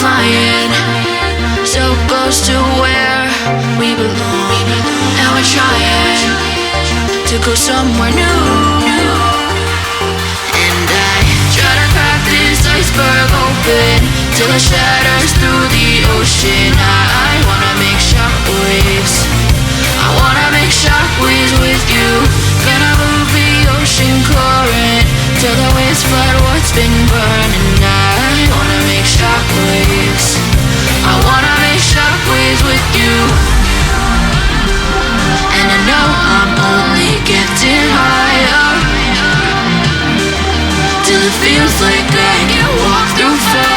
Flying so close to where we belong, and we're trying to go somewhere new. And I try to crack this iceberg open till it shatters through the ocean. I wanna make shockwaves, I wanna make shockwaves with you. Gonna move the ocean current till the waves flood what's been burning. I wanna make shockwaves, I wanna make shockwaves with you. And I know I'm only getting higher till it feels like I can walk through fire.